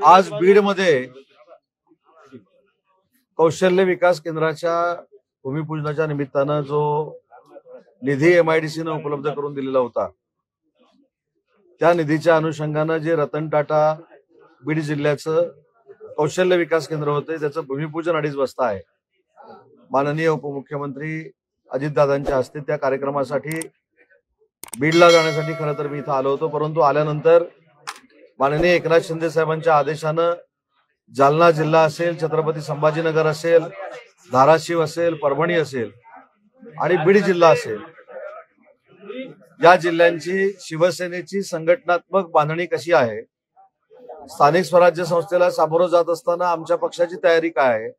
आज बीडमध्ये कौशल्य विकास केंद्राच्या भूमिपूजनाच्या निमित्तानं जो निधी MIDC ने उपलब्ध करून दिलेला होता, त्या निधीच्या अनुषंगानं जे रतन टाटा बीड जिल्ह्याचं कौशल्य विकास केंद्र होते त्याचं भूमिपूजन 2.5 वाजता आहे. माननीय उपमुख्यमंत्री अजितदादांच्या हस्ते त्या कार्यक्रमासाठी बीडला जाण्यासाठी खरं तर मी इथं आलो होतो, परंतु आल्यानंतर माननीय एकनाथ शिंदे साहेबांच्या आदेशानं जालना जिल्हा असेल, छत्रपती संभाजीनगर असेल, धाराशिव असेल, परभणी असेल आणि बीड जिल्हा असेल, या जिल्ह्यांची शिवसेनेची संघटनात्मक बांधणी कशी आहे, स्थानिक स्वराज्य संस्थेला सामोरं जात असताना आमच्या पक्षाची तयारी काय आहे,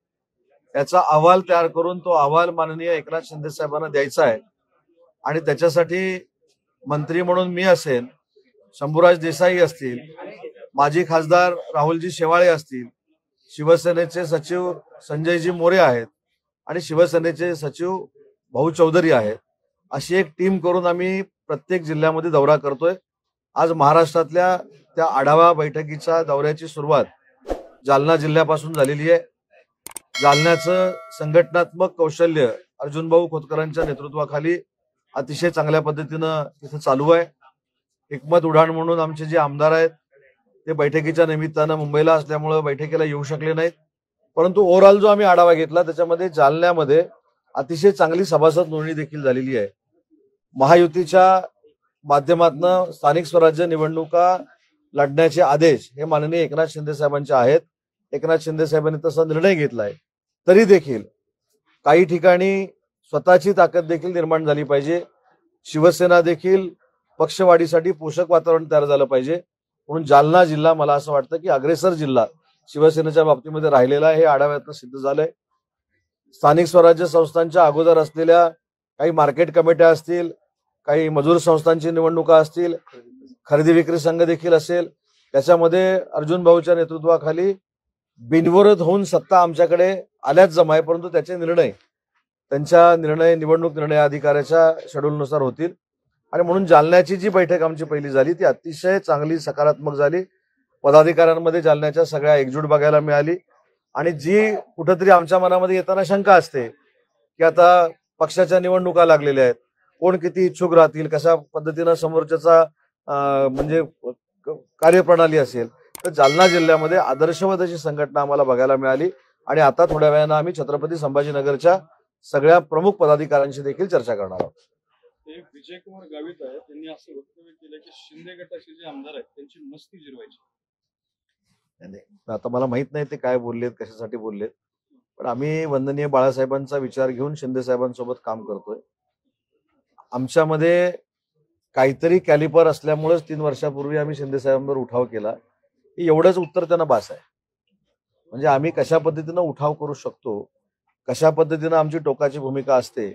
याचा अहवाल तयार करून तो अहवाल माननीय एकनाथ शिंदे साहेबांना द्यायचा आहे. आणि त्याच्यासाठी मंत्री म्हणून मी असेल, शंभूराज देसाई असतील, माजी खासदार राहुलजी शेवाळे असतील, शिवसेनेचे सचिव संजयजी मोरे आहेत आणि शिवसेनेचे सचिव भाऊ चौधरी आहेत, अशी एक टीम करून आम्ही प्रत्येक जिल्ह्यामध्ये दौरा करतोय. आज महाराष्ट्रातल्या त्या आढावा बैठकीच्या दौऱ्याची सुरुवात जालना जिल्ह्यापासून झालेली आहे. जालन्याचं संघटनात्मक कौशल्य अर्जुनभाऊ खोतकरांच्या नेतृत्वाखाली अतिशय चांगल्या पद्धतीनं इथं चालू आहे. हिकमत उडाण म्हणून आमचे जे आमदार आहेत ते बैठकीच्या निमित्तानं मुंबईला असल्यामुळे बैठकीला येऊ शकले नाहीत, परंतु ओव्हरऑल जो आम्ही आढावा घेतला त्याच्यामध्ये जालन्यामध्ये अतिशय चांगली सभासद नोंदणी देखील झालेली आहे. महायुतीच्या माध्यमातून स्थानिक स्वराज्य निवडणुका लढण्याचे आदेश हे माननीय एकनाथ शिंदे साहेबांचे आहेत. एकनाथ शिंदे साहेबांनी तसा निर्णय घेतलाय, तरी देखील काही ठिकाणी स्वतःची ताकद देखील निर्माण झाली पाहिजे. शिवसेना देखील पक्षवाढीसाठी पोषक वातावरण तयार झालं पाहिजे. म्हणून जालना जिल्हा मला असं वाटतं की अग्रेसर जिल्हा शिवसेनेच्या बाबतीमध्ये राहिलेला आहे, हे आढाव्यातनं सिद्ध झालंय. स्थानिक स्वराज्य संस्थांच्या अगोदर असलेल्या काही मार्केट कमिट्या असतील, काही मजूर संस्थांची निवडणुका असतील, खरेदी विक्री संघ देखील असेल, त्याच्यामध्ये अर्जुन भाऊच्या नेतृत्वाखाली बिनविरोध होऊन सत्ता आमच्याकडे आल्याच जमाय, परंतु त्याचे निर्णय निवडणूक निर्णय अधिकाऱ्याच्या शेड्यूलनुसार होतील. आणि म्हणून जालन्याची जी बैठक आमची पहिली झाली ती अतिशय चांगली सकारात्मक झाली. पदाधिकाऱ्यांमध्ये जालन्याच्या सगळ्या एकजूट बघायला मिळाली. आणि जी कुठंतरी आमच्या मनामध्ये येताना शंका असते की आता पक्षाच्या निवडणुका लागलेल्या आहेत, कोण किती इच्छुक राहतील, कशा पद्धतीनं समोरच्याचा म्हणजे कार्यप्रणाली असेल, तर जालना जिल्ह्यामध्ये आदर्शवत अशी संघटना आम्हाला बघायला मिळाली. आणि आता थोड्या वेळानं आम्ही छत्रपती संभाजीनगरच्या सगळ्या प्रमुख पदाधिकाऱ्यांशी देखील चर्चा करणार आहोत. विजयकुमार गावित आहे, त्यांनी असं वक्तव्य केलं की शिंदे गटाचे जे आमदार आहेत त्यांची मस्ती जिरवायची. आता मला माहित नाही ते काय बोललेत, कशासाठी बोललेत, पण आम्ही वंदनीय बाळासाहेबांचा विचार घेऊन शिंदे साहेबांसोबत काम करतोय. आमच्यामध्ये काहीतरी कॅलिपर असल्यामुळेच 3 वर्षापूर्वी आम्ही शिंदे साहेबांवर उठाव केला. एवढंच उत्तर त्यांना बास आहे. म्हणजे आम्ही कशा पद्धतीनं उठाव करू शकतो, कशा पद्धतीनं आमची टोकाची भूमिका असते,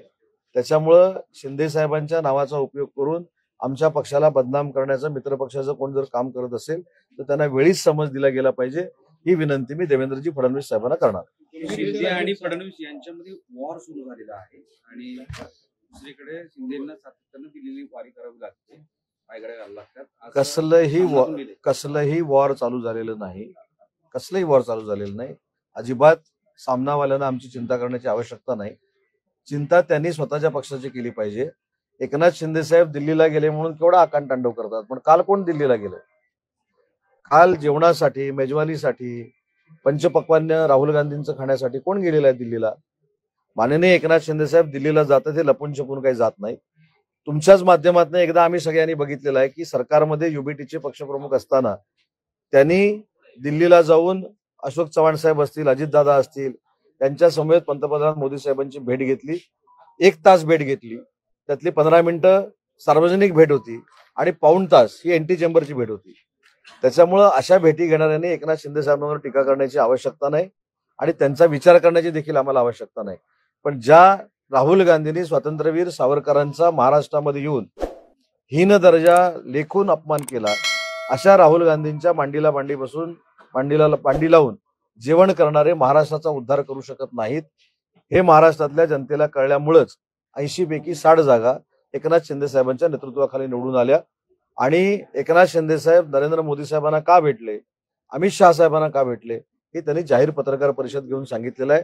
त्याच्यामुळं शिंदे साहेबांच्या नावाचा उपयोग करून आमच्या पक्षाला बदनाम करण्याचं मित्रपक्षाचं कोण जर काम करत असेल तर त्यांना वेळीच समज दिला गेला पाहिजे, ही विनंती मी देवेंद्रजी फडणवीस साहेबांना करणार. शिंदे आणि फडणवीस यांच्यामध्ये वॉर सुरू झालेला आहे आणि दुसरीकडे शिंदेंना सातत्यानं दिलेली वारी करावी लागते, पायगड्या घालाव्या लागतात. कसलंही वॉर चालू झालेलं नाही, कसलंही वॉर चालू झालेलं नाही. अजिबात सामनावाल्यांना आमची चिंता करण्याची आवश्यकता नाही. चिंता त्यांनी स्वतःच्या पक्षाची केली पाहिजे. एकनाथ शिंदे साहेब दिल्लीला गेले म्हणून केवढा आकांतांडव करतात, पण काल कोण दिल्लीला गेलं? काल जेवणासाठी, मेजवानीसाठी, पंचपक्वान्न राहुल गांधींचं खाण्यासाठी कोण गेलेलं आहे दिल्लीला? माननीय एकनाथ शिंदे साहेब दिल्लीला जातात हे लपून छपून काही जात नाही. तुमच्याच माध्यमातून एकदा आम्ही सगळ्यांनी बघितलेलं आहे की सरकारमध्ये युबीटीचे पक्षप्रमुख असताना त्यांनी दिल्लीला जाऊन अशोक चव्हाण साहेब असतील, अजितदादा असतील, त्यांच्या समवेत पंतप्रधान मोदी साहेबांची भेट घेतली. 1 तास भेट घेतली, त्यातली 15 मिनिटं सार्वजनिक भेट होती आणि पाऊण तास ही एंटी चेंबरची भेट होती. त्याच्यामुळं अशा भेटी घेणाऱ्यांनी एकनाथ शिंदे साहेबांवर टीका करण्याची आवश्यकता नाही आणि त्यांचा विचार करण्याची देखील आम्हाला आवश्यकता नाही. पण ज्या राहुल गांधींनी स्वातंत्र्यवीर सावरकरांचा महाराष्ट्रामध्ये येऊन हीन दर्जा लेखून अपमान केला, अशा राहुल गांधींच्या मांडीला मांडी बसून पांडी लावून जेवण करणारे महाराष्ट्राचा उद्धार करू शकत नाहीत. हे महाराष्ट्रातल्या जनतेला कळल्यामुळेच 80 पैकी 60 जागा एकनाथ शिंदे साहेबांच्या नेतृत्वाखाली निवडून आल्या. आणि एकनाथ शिंदे साहेब नरेंद्र मोदी साहेबांना का भेटले, अमित शहा साहेबांना का भेटले हे त्यांनी जाहीर पत्रकार परिषद घेऊन सांगितलेलं आहे.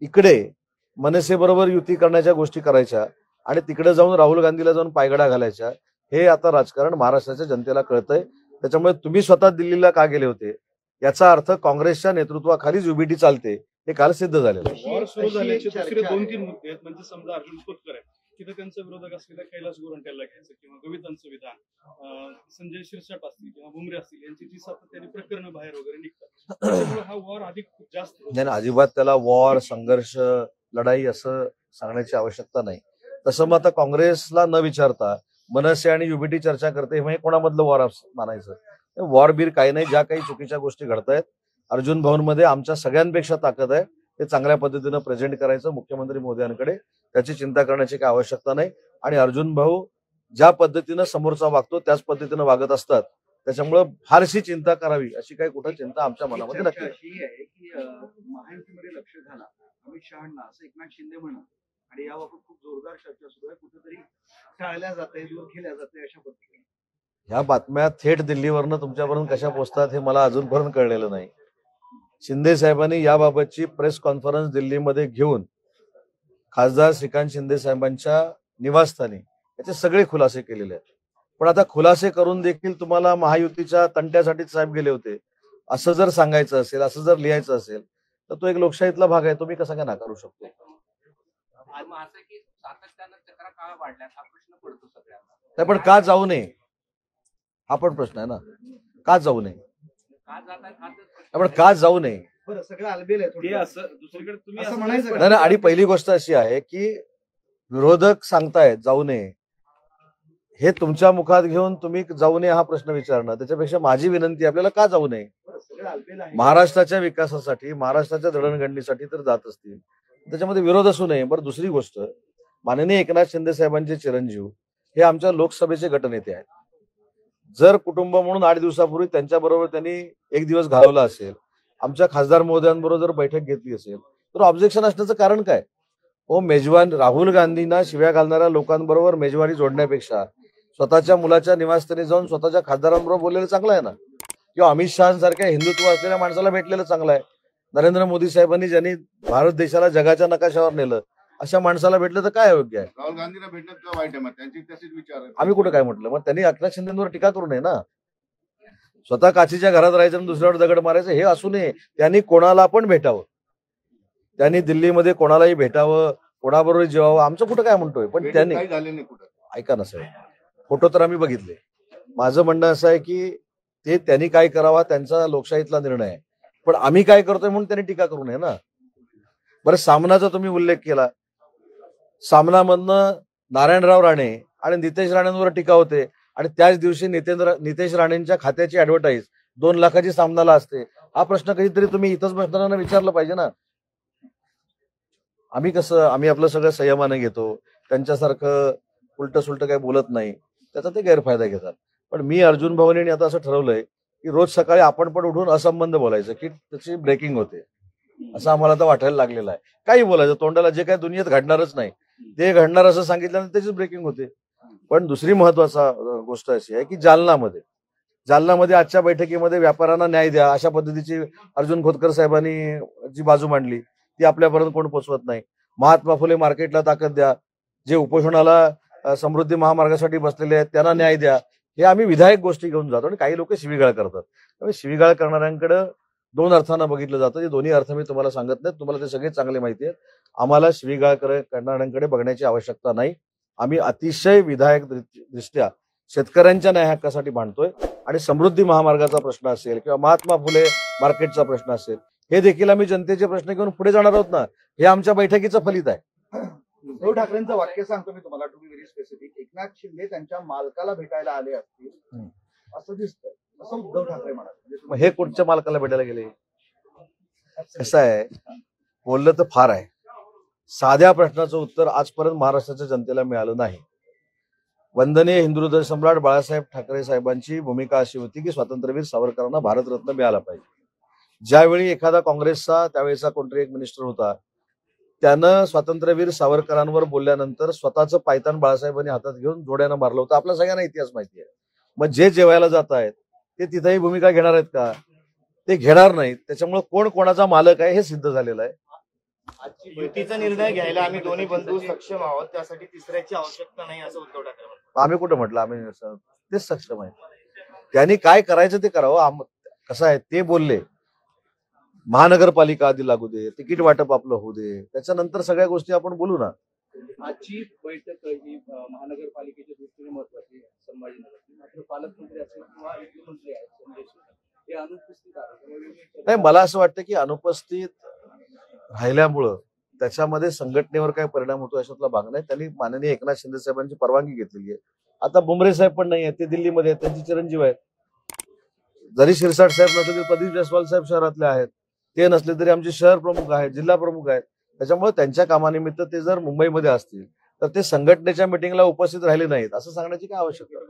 इकडे मनसेबरोबर युती करण्याच्या गोष्टी करायच्या आणि तिकडे जाऊन राहुल गांधीला जाऊन पायगडा घालायच्या, हे आता राजकारण महाराष्ट्राच्या जनतेला कळतंय. त्याच्यामुळे तुम्ही स्वतः दिल्लीला का गेले होते याचा अर्थ काँग्रेसच्या नेतृत्वाखालीच युबीटी चालते हे काल सिद्ध झालेलं आहे. वॉर सुरू झाल्याचे दुसरे 2-3 मुद्दे आहेत. म्हणजे समजा अर्जुन खोतकर आहे, तिथं त्यांचा विरोधक असलेल्या कैलास गोरंट्याला घ्यायचं किंवा गवितांचं विधान, संजय शिरसाट असतील किंवा भुमरे असतील यांची जी सातत्याने प्रकरणं बाहेर वगैरे निघतात, त्याच्यामुळे हा वॉर अधिक जास्त नाही, अजिबात त्याला वॉर, संघर्ष, लढाई असं सांगण्याची आवश्यकता नाही. तसं मग आता काँग्रेसला न विचारता मनसे आणि युबीटी चर्चा करते, हे कोणामधलं वॉर मानायचं? वॉर बीर काही नाही. ज्या काही चुकीच्या गोष्टी घडतायत अर्जुन भवनमध्ये आमच्या सगळ्यांपेक्षा ताकद आहे, ते चांगल्या पद्धतीनं प्रेझेंट करायचं मुख्यमंत्री मोदयांकडे. त्याची चिंता करण्याची काही आवश्यकता नाही. आणि अर्जुन भाऊ ज्या पद्धतीनं समोरचा वागतो त्याच पद्धतीनं वागत असतात. त्याच्यामुळे फारशी चिंता करावी अशी काही कुठं चिंता आमच्या मनामध्ये नक्की. अशी आहे की महायुतीमध्ये लक्ष घाला अमित शहांना असं एकनाथ शिंदे म्हणा आणि याबाबत खूप जोरदार चर्चा सुरू आहे. कुठेतरी टाळल्या जाते, दूर केल्या जाते अशा पद्धतीने. ह्या बातम्या थेट दिल्लीवरनं तुमच्यापर्यंत कशा पोहोचतात हे मला अजूनपर्यंत कळलेलं नाही. शिंदे साहेबांनी याबाबतची प्रेस कॉन्फरन्स दिल्लीमध्ये घेऊन खासदार श्रीकांत शिंदे साहेबांच्या निवासस्थानी याचे सगळे खुलासे केलेले आहेत. पण आता खुलासे करून देखील तुम्हाला महायुतीच्या तंट्यासाठीच साहेब गेले होते असं जर सांगायचं असेल, असं जर लिहायचं असेल तर तो एक लोकशाहीतला भाग आहे, तो मी कसा काय नाकारू शकतो? नाही, पण का जाऊ नये हा पण प्रश्न आहे ना. का जाऊ नये? आपण का जाऊ नये? बरं, सगळं अलबेल आहे हे असं दुसरीकडे तुम्ही असं असं म्हणायचं नाही. आणि पहिली गोष्ट अशी आहे की विरोधक सांगतायत जाऊ नये, हे तुमच्या मुखात घेऊन तुम्ही जाऊ नये हा प्रश्न विचारणं, त्याच्यापेक्षा माझी विनंती आपल्याला का जाऊ नये? सगळं अलबेल आहे. महाराष्ट्राच्या विकासासाठी, महाराष्ट्राच्या दळणघडणीसाठी तर जात असतील, त्याच्यामध्ये विरोध असू नये. बरं, दुसरी गोष्ट, माननीय एकनाथ शिंदे साहेबांचे चिरंजीव हे आमच्या लोकसभेचे गटनेते आहेत. जर कुटुंब म्हणून 8 दिवसापूर्वी त्यांच्याबरोबर त्यांनी एक दिवस घालवला असेल, आमच्या खासदार महोदयांबरोबर जर बैठक घेतली असेल तर ऑब्जेक्शन असण्याचं कारण काय? मेजवान राहुल गांधींना शिव्या घालणाऱ्या लोकांबरोबर मेजवानी जोडण्यापेक्षा स्वतःच्या मुलाच्या निवासस्थानी जाऊन स्वतःच्या खासदारांबरोबर बोललेलं चांगलं आहे ना. किंवा अमित शहासारख्या हिंदुत्व असलेल्या माणसाला भेटलेलं चांगलं आहे. नरेंद्र मोदी साहेबांनी ज्यांनी भारत देशाला जगाच्या नकाशावर नेलं अशा माणसाला भेटलं तर काय योग्य आहे? राहुल गांधीला भेटणं किंवा वाईट आहे, मग त्यांची तशीच विचार आहे. आम्ही कुठं काय म्हटलं? मग त्यांनी एकनाथ शिंदेवर टीका करू नये ना. स्वतः काचीच्या घरात राहायचं आणि दुसऱ्यावर दगड मारायचं हे असू नये. त्यांनी कोणाला पण भेटावं, त्यांनी दिल्लीमध्ये कोणालाही भेटावं, कोणाबरोबर जेवावं, आमचं कुठं काय म्हणतोय. पण त्यांनी काही झाले नाही कुठं. ऐका ना साहेब, फोटो तर आम्ही बघितले. माझं म्हणणं असं आहे की ते त्यांनी काय करावा त्यांचा लोकशाहीतला निर्णय आहे, पण आम्ही काय करतोय म्हणून त्यांनी टीका करू नये ना. बरं, सामनाचा तुम्ही उल्लेख केला. सामनामधनं नारायणराव राणे आणि नितेश राणेंवर टीका होते आणि त्याच दिवशी नितेश राणेंच्या खात्याची ऍडव्हर्टाईज 2 लाखाची सामनाला असते. हा प्रश्न कधीतरी तुम्ही इथंच बसणाऱ्यांना विचारलं पाहिजे ना. आम्ही आपलं सगळं संयमाने घेतो, त्यांच्यासारखं उलट सुलट काही बोलत नाही, त्याचा ते गैरफायदा घेतात. पण मी अर्जुन भवनेने आता असं ठरवलंय की रोज सकाळी आपण पण उठून असंबंध बोलायचं की त्याची ब्रेकिंग होते असं आम्हाला आता वाटायला लागलेलं आहे. काही बोलायचं तोंडाला, जे काही दुनियेत घडणारच नाही ते घडणार असं सांगितल्यानंतर त्याचीच ब्रेकिंग होते. पण दुसरी महत्वाचा गोष्ट अशी आहे की जालनामध्ये आजच्या बैठकीमध्ये व्यापाऱ्यांना न्याय द्या अशा पद्धतीची अर्जुन खोतकर साहेबांनी जी बाजू मांडली ती आपल्यापर्यंत कोण पोचवत नाही. महात्मा फुले मार्केटला ताकद द्या, जे उपोषणाला समृद्धी महामार्गासाठी बसलेले आहेत त्यांना न्याय द्या, हे आम्ही विधायक गोष्टी घेऊन जातो. आणि काही लोक शिवीगाळ करतात. त्यामुळे शिवीगाळ करणाऱ्यांकडे 2 अर्थानं बघितलं जातं. ते दोन्ही अर्थ मी तुम्हाला सांगत नाही, तुम्हाला ते सगळे चांगले माहिती आहेत. आम्हाला शिवीगाळ करणाऱ्यांकडे बघण्याची आवश्यकता नाही. आम्ही अतिशय विधायक दृष्ट्या शेतकऱ्यांच्या न्याय हक्कासाठी भांडतोय. आणि समृद्धी महामार्गाचा प्रश्न असेल किंवा महात्मा फुले मार्केटचा प्रश्न असेल, हे देखील आम्ही जनतेचे प्रश्न घेऊन पुढे जाणार आहोत ना. हे आमच्या बैठकीचं फलित आहे. उद्धव ठाकरेंचं वाक्य सांगतो मी तुम्हाला, to be very specific. Eknath Shinde त्यांच्या मालकाला भेटायला आले असतील असं दिसतंय, असं उद्धव ठाकरे म्हणाले. मग हे कुठच्या मालकाला भेटायला गेले? कसं आहे, बोललं तर फार आहे. साध्या प्रश्नाचं उत्तर आजपर्यंत महाराष्ट्राच्या जनतेला मिळालं नाही. वंदनीय हिंदू हृदय सम्राट बाळासाहेब ठाकरे साहेबांची भूमिका अशी होती की स्वातंत्र्यवीर सावरकरांना भारतरत्न मिळाला पाहिजे. ज्यावेळी एखादा काँग्रेसचा त्यावेळेचा कोणतरी एक मिनिस्टर होता, त्यानं स्वातंत्र्यवीर सावरकरांवर बोलल्यानंतर स्वतःचं पायतान बाळासाहेबांनी हातात घेऊन जोड्यानं मारलं होतं. आपल्या सगळ्यांना इतिहास माहिती आहे. मग जे जेवायला जात आहेत ते तिथेही भूमिका घेणार आहेत का? ते घेणार नाहीत. त्याच्यामुळे कोण कोणाचा मालक आहे हे सिद्ध झालेलं आहे. युतीचा निर्णय घ्यायला आम्ही दोन्ही बंधू सक्षम आहोत, त्यासाठी तिसऱ्याची आवश्यकता नाही असं उद्धव ठाकरे म्हणतात. आम्ही कुठं म्हटलं आम्ही तेच सक्षम आहे. त्यांनी काय करायचं ते करावं. कसं आहे ते बोलले महानगरपालिका आधी लागू दे, तिकीट वाटप आपलं होऊ दे, त्याच्यानंतर सगळ्या गोष्टी आपण बोलू ना. आजची बैठक ही महानगरपालिकेच्या दृष्टीने महत्वाची आहे संभाजीनगरची. मात्र पालकमंत्री असतील किंवा मुख्यमंत्री आहेत संजय शिरसाट, हे अनुपस्थित आहेत. नाही, मला असं वाटतं की अनुपस्थित राहिल्यामुळं त्याच्यामध्ये संघटनेवर काय परिणाम होतो याच्यातला भाग नाही. त्यांनी माननीय एकनाथ शिंदे साहेबांची परवानगी घेतलेली आहे. आता बुमरे साहेब पण नाही आहेत, ते दिल्लीमध्ये आहेत, त्यांचे चिरंजीव आहेत. जरी शिरसाट साहेब नसले तरी प्रदीप जयस्वाल साहेब शहरातले आहेत, ते नसले तरी आमचे शहर प्रमुख आहेत, जिल्हा प्रमुख आहेत. त्याच्यामुळे त्यांच्या कामानिमित्त ते जर मुंबईमध्ये असतील तर ते संघटनेच्या मिटिंगला उपस्थित राहिले नाहीत असं सांगण्याची काय आवश्यकता.